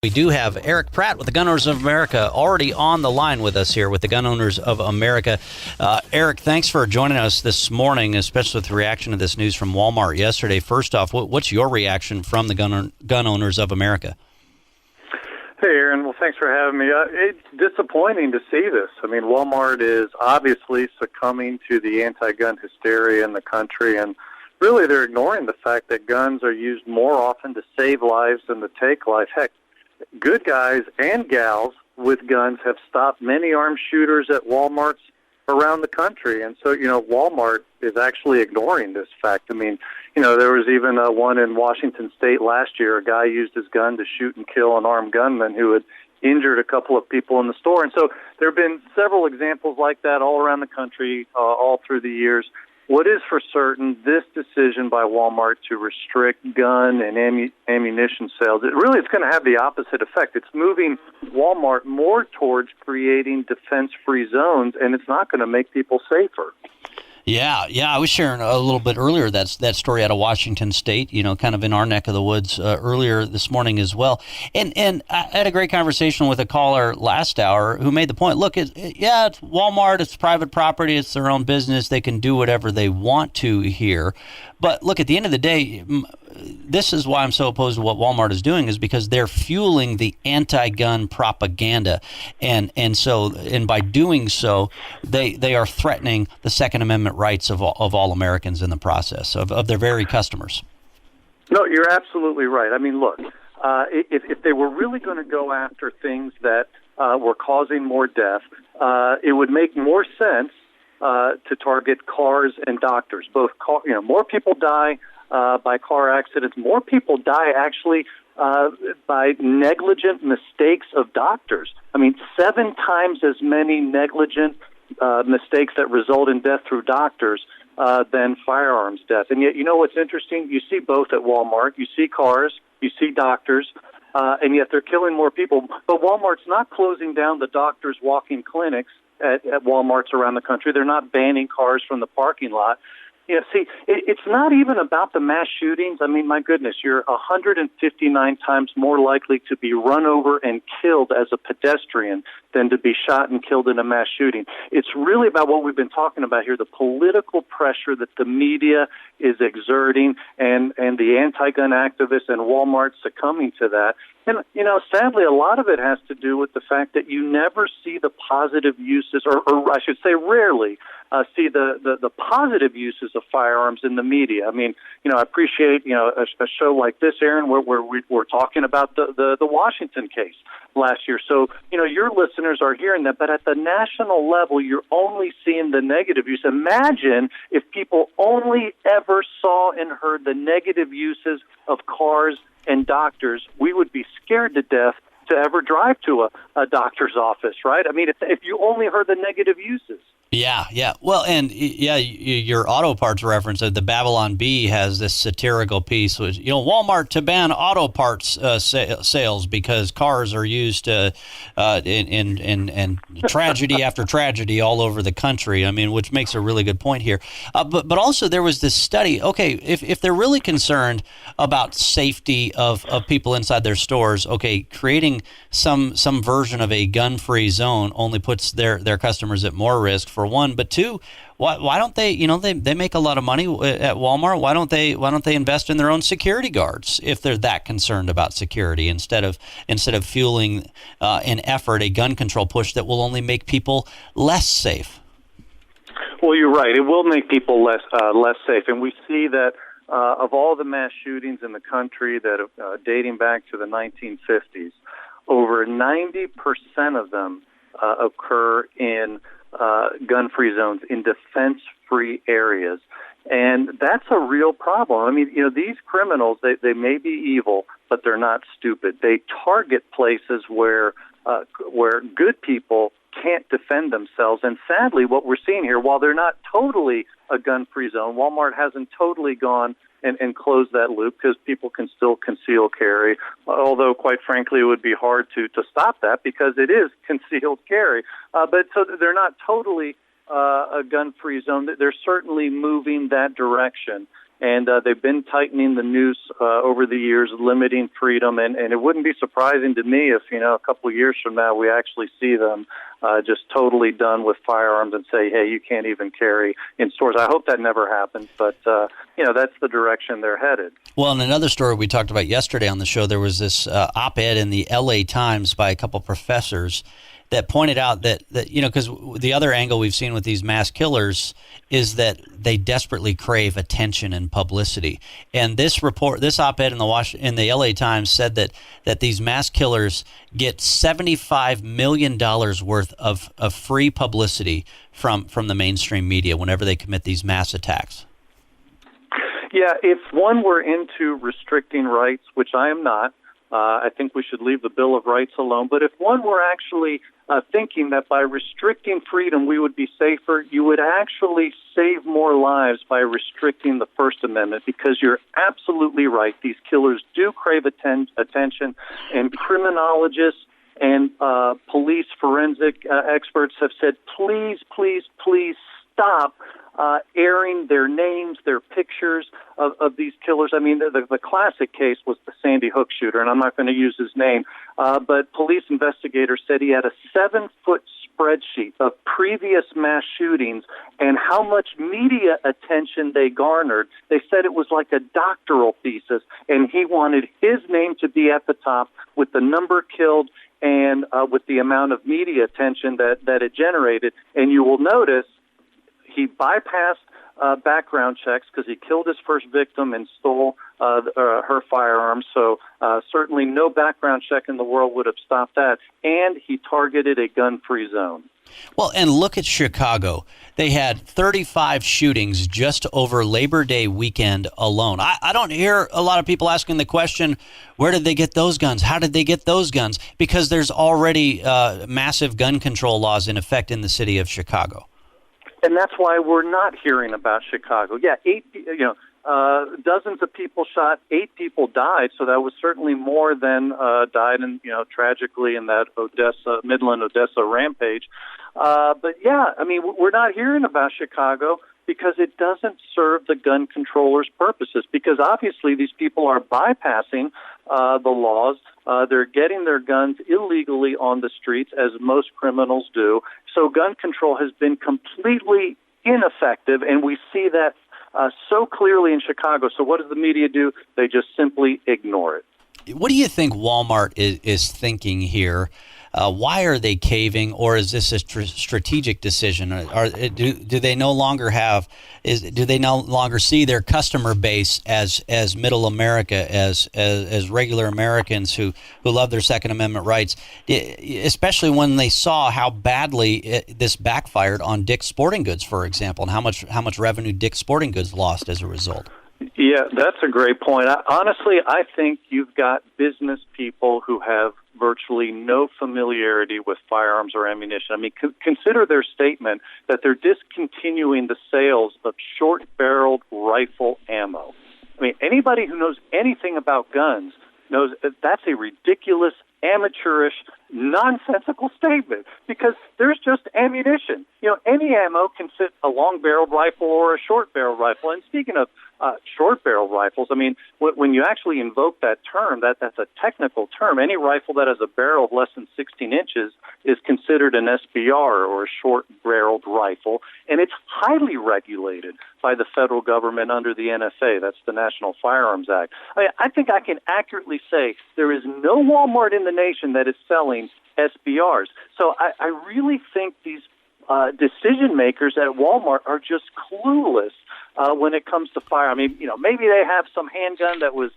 We do have Erich Pratt with the Gun Owners of America already on the line with us here with the Gun Owners of America. Erich, thanks for joining us this morning, especially with the reaction to this news from Walmart yesterday. First off, what's your reaction from the Gun Owners of America? Hey, Aaron. Well, thanks for having me. It's disappointing to see this. I mean, Walmart is obviously succumbing to the anti-gun hysteria in the country, and really they're ignoring the fact that guns are used more often to save lives than to take life. Heck, good guys and gals with guns have stopped many armed shooters at Walmarts around the country. And so, Walmart is actually ignoring this fact. I mean, there was even one in Washington State last year. A guy used his gun to shoot and kill an armed gunman who had injured a couple of people in the store. And so there have been several examples like that all around the country, all through the years. What is for certain, this decision by Walmart to restrict gun and ammunition sales, it's going to have the opposite effect. It's moving Walmart more towards creating defense-free zones, and it's not going to make people safer. Yeah, I was sharing a little bit earlier that story out of Washington State, kind of in our neck of the woods earlier this morning as well. And I had a great conversation with a caller last hour who made the point, look, it's Walmart, it's private property, it's their own business, they can do whatever they want to here. But look, at the end of the day, this is why I'm so opposed to what Walmart is doing, is because they're fueling the anti-gun propaganda. And by doing so, they are threatening the Second Amendment rights of all Americans in the process, of their very customers. No, you're absolutely right. I mean, look, if they were really going to go after things that were causing more death, it would make more sense to target cars and doctors. More people die by car accidents. More people die actually by negligent mistakes of doctors. I mean, 7 times as many negligent mistakes that result in death through doctors than firearms death. And yet, what's interesting? You see both at Walmart. You see cars. You see doctors. And yet they're killing more people. But Walmart's not closing down the doctors' walk-in clinics at Walmarts around the country. They're not banning cars from the parking lot. It's not even about the mass shootings. I mean, my goodness, you're 159 times more likely to be run over and killed as a pedestrian than to be shot and killed in a mass shooting. It's really about what we've been talking about here, the political pressure that the media is exerting and the anti-gun activists and Walmart succumbing to that. And, sadly, a lot of it has to do with the fact that you never see the positive uses, or I should say rarely, see the positive uses of firearms in the media. I mean, I appreciate, a show like this, Aaron, where we're talking about the Washington case last year. So, your listeners are hearing that, but at the national level, you're only seeing the negative use. Imagine if people only ever saw and heard the negative uses of cars and doctors. We would be scared to death to ever drive to a doctor's office, right? I mean, if you only heard the negative uses. Yeah. Well, and your auto parts reference, the Babylon Bee has this satirical piece, which Walmart to ban auto parts sales because cars are used in tragedy after tragedy all over the country. I mean, which makes a really good point here. But also there was this study. Okay, if they're really concerned about safety of people inside their stores, okay, creating some version of a gun-free zone only puts their customers at more risk, for one, but two, why don't they? They make a lot of money at Walmart. Why don't they invest in their own security guards if they're that concerned about security, instead of fueling an effort, a gun control push that will only make people less safe? Well, you're right. It will make people less safe, and we see that of all the mass shootings in the country that dating back to the 1950s, over 90% of them occur in gun-free zones, in defense-free areas. And that's a real problem. I mean, these criminals, they may be evil, but they're not stupid. They target places where good people can't defend themselves. And sadly, what we're seeing here, while they're not totally a gun-free zone, Walmart hasn't totally gone and close that loop, because people can still conceal carry, although quite frankly it would be hard to stop that because it is concealed carry. But so they're not totally a gun-free zone. They're certainly moving that direction. And they've been tightening the noose over the years, limiting freedom. And it wouldn't be surprising to me if, a couple of years from now, we actually see them just totally done with firearms and say, hey, you can't even carry in stores. I hope that never happens, but, that's the direction they're headed. Well, in another story we talked about yesterday on the show, there was this op-ed in the LA Times by a couple professors that pointed out that because the other angle we've seen with these mass killers is that they desperately crave attention and publicity. And this op-ed in the LA Times said that these mass killers get $75 million worth of free publicity from the mainstream media whenever they commit these mass attacks. Yeah, if one were into restricting rights, which I am not, I think we should leave the Bill of Rights alone. But if one were actually thinking that by restricting freedom we would be safer, you would actually save more lives by restricting the First Amendment, because you're absolutely right. These killers do crave attention, and criminologists and police forensic experts have said, please, please, please stop airing their names, their pictures of these killers. I mean, the classic case was the Sandy Hook shooter, and I'm not going to use his name, but police investigators said he had a 7-foot spreadsheet of previous mass shootings and how much media attention they garnered. They said it was like a doctoral thesis, and he wanted his name to be at the top with the number killed and with the amount of media attention that it generated. And you will notice he bypassed background checks because he killed his first victim and stole her firearm. So certainly no background check in the world would have stopped that. And he targeted a gun-free zone. Well, and look at Chicago. They had 35 shootings just over Labor Day weekend alone. I don't hear a lot of people asking the question, where did they get those guns? How did they get those guns? Because there's already massive gun control laws in effect in the city of Chicago. And that's why we're not hearing about Chicago. Yeah, dozens of people shot, 8 people died, so that was certainly more than died, tragically in that Midland Odessa rampage. But yeah, I mean, we're not hearing about Chicago because it doesn't serve the gun controllers' purposes. Because obviously these people are bypassing the laws. They're getting their guns illegally on the streets, as most criminals do. So gun control has been completely ineffective, and we see that so clearly in Chicago. So what does the media do? They just simply ignore it. What do you think Walmart is thinking here? Why are they caving, or is this a strategic decision? Do they no longer see their customer base as middle America, as regular Americans who love their Second Amendment rights, especially when they saw how badly this backfired on Dick's Sporting Goods, for example, and how much revenue Dick's Sporting Goods lost as a result? Yeah, that's a great point. Honestly, I think you've got business people who have virtually no familiarity with firearms or ammunition. I mean, consider their statement that they're discontinuing the sales of short-barreled rifle ammo. I mean, anybody who knows anything about guns knows that that's a ridiculous, amateurish, nonsensical statement, because there's just ammunition. Any ammo can fit a long-barreled rifle or a short-barreled rifle. And speaking of short-barrel rifles, I mean, when you actually invoke that term, that's a technical term. Any rifle that has a barrel of less than 16 inches is considered an SBR, or a short-barreled rifle, and it's highly regulated by the federal government under the NFA. That's the National Firearms Act. I think I can accurately say there is no Walmart in the nation that is selling SBRs. So I really think these decision makers at Walmart are just clueless when it comes to fire. I mean, maybe they have some handgun that was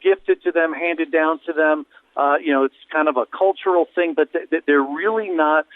gifted to them, handed down to them. It's kind of a cultural thing, but they're really not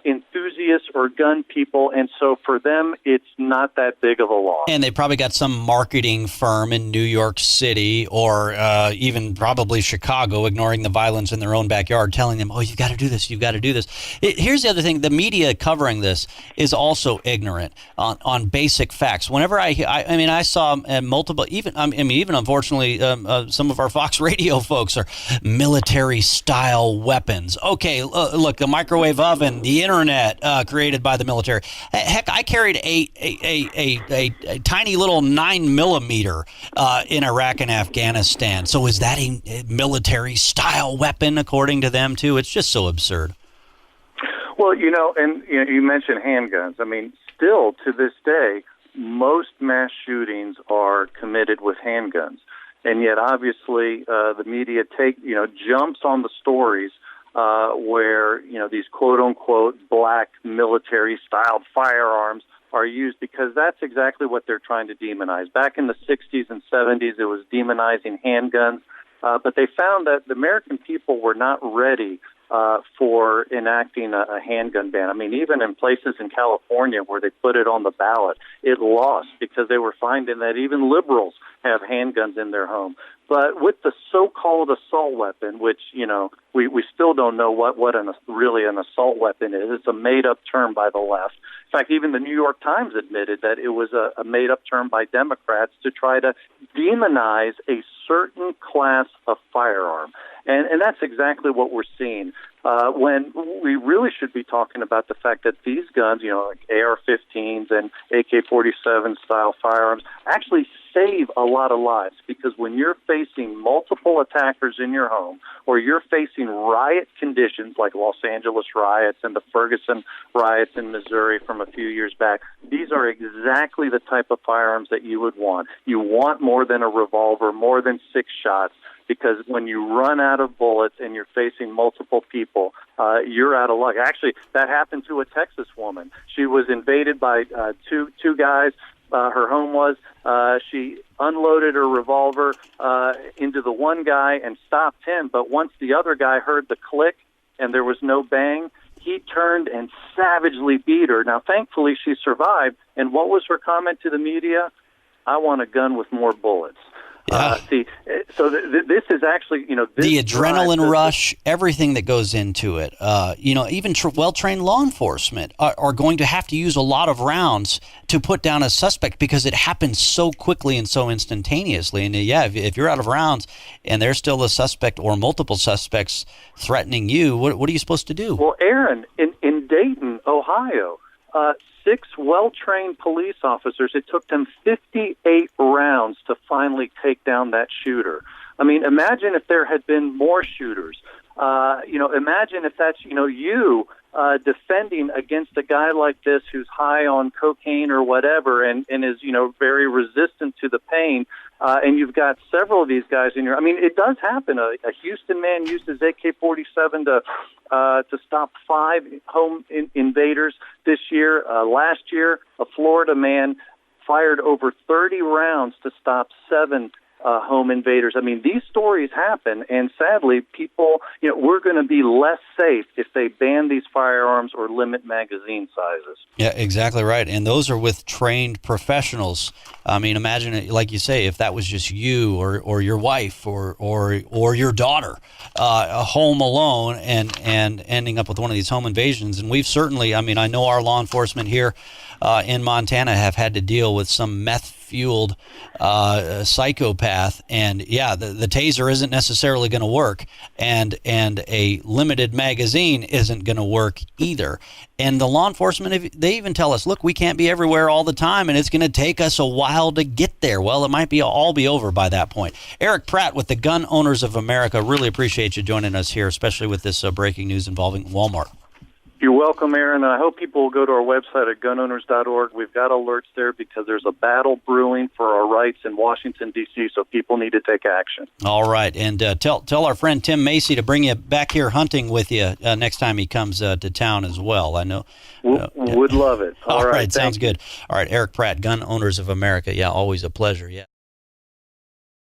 enthusiasts or gun people, and so for them, it's not that big of a loss. And they probably got some marketing firm in New York City or even probably Chicago, ignoring the violence in their own backyard, telling them, oh, you've got to do this, you've got to do this. Here's the other thing. The media covering this is also ignorant on basic facts. Whenever I saw multiple, even unfortunately, some of our Fox radio folks are military-style weapons. Okay, look, the microwave oven, the internet created by the military. Heck, I carried a tiny little 9mm in Iraq and Afghanistan. So is that a military-style weapon, according to them, too? It's just so absurd. Well, you mentioned handguns. I mean, still to this day, most mass shootings are committed with handguns. And yet, obviously, the media jumps on the stories where, these quote-unquote black military-styled firearms are used, because that's exactly what they're trying to demonize. Back in the 60s and 70s, it was demonizing handguns, but they found that the American people were not ready for enacting a handgun ban. I mean, even in places in California where they put it on the ballot, it lost because they were finding that even liberals have handguns in their home. But with the so-called assault weapon, which, we still don't know what really an assault weapon is. It's a made-up term by the left. In fact, even the New York Times admitted that it was a made-up term by Democrats to try to demonize a certain class of firearm. And that's exactly what we're seeing. When we really should be talking about the fact that these guns, like AR-15s and AK-47 style firearms, actually save a lot of lives, because when you're facing multiple attackers in your home, or you're facing riot conditions like Los Angeles riots and the Ferguson riots in Missouri from a few years back, these are exactly the type of firearms that you would want. You want more than a revolver, more than 6 shots, because when you run out of bullets and you're facing multiple people, you're out of luck. Actually, that happened to a Texas woman. She was invaded by two guys. Her home was. She unloaded her revolver into the one guy and stopped him. But once the other guy heard the click and there was no bang, he turned and savagely beat her. Now, thankfully, she survived. And what was her comment to the media? "I want a gun with more bullets." Yeah. So this is actually, the adrenaline rush, everything that goes into it. Even well-trained law enforcement are going to have to use a lot of rounds to put down a suspect, because it happens so quickly and so instantaneously. And if you're out of rounds and there's still a suspect or multiple suspects threatening you, what are you supposed to do? Well, Aaron, in Dayton, Ohio, 6 well-trained police officers, it took them 58 rounds to finally take down that shooter. I mean, imagine if there had been more shooters. Imagine if that's, you defending against a guy like this who's high on cocaine or whatever and is, very resistant to the pain. And you've got several of these guys in your... I mean, it does happen. A Houston man used his AK-47 to stop 5 home invaders this year. Last year, a Florida man fired over 30 rounds to stop 7 home invaders. I mean, these stories happen, and sadly, people, we're going to be less safe if they ban these firearms or limit magazine sizes. Yeah, exactly right. And those are with trained professionals. I mean, imagine it, like you say, if that was just you or your wife or your daughter home alone and ending up with one of these home invasions. And we've certainly, I mean, I know our law enforcement here in Montana have had to deal with some meth-fueled psychopath, and the taser isn't necessarily going to work, and a limited magazine isn't going to work either. And the law enforcement, they even tell us, look, we can't be everywhere all the time, and it's going to take us a while to get there. Well, it might all be over by that point. Erich Pratt with the Gun Owners of America, really appreciate you joining us here, especially with this breaking news involving Walmart. You're welcome, Aaron. I hope people will go to our website at gunowners.org. We've got alerts there because there's a battle brewing for our rights in Washington, D.C., so people need to take action. All right. And tell our friend Tim Macy to bring you back here hunting with you next time he comes to town as well. I know. Would love it. All right. Sounds good. All right. Erich Pratt, Gun Owners of America. Yeah, always a pleasure. Yeah.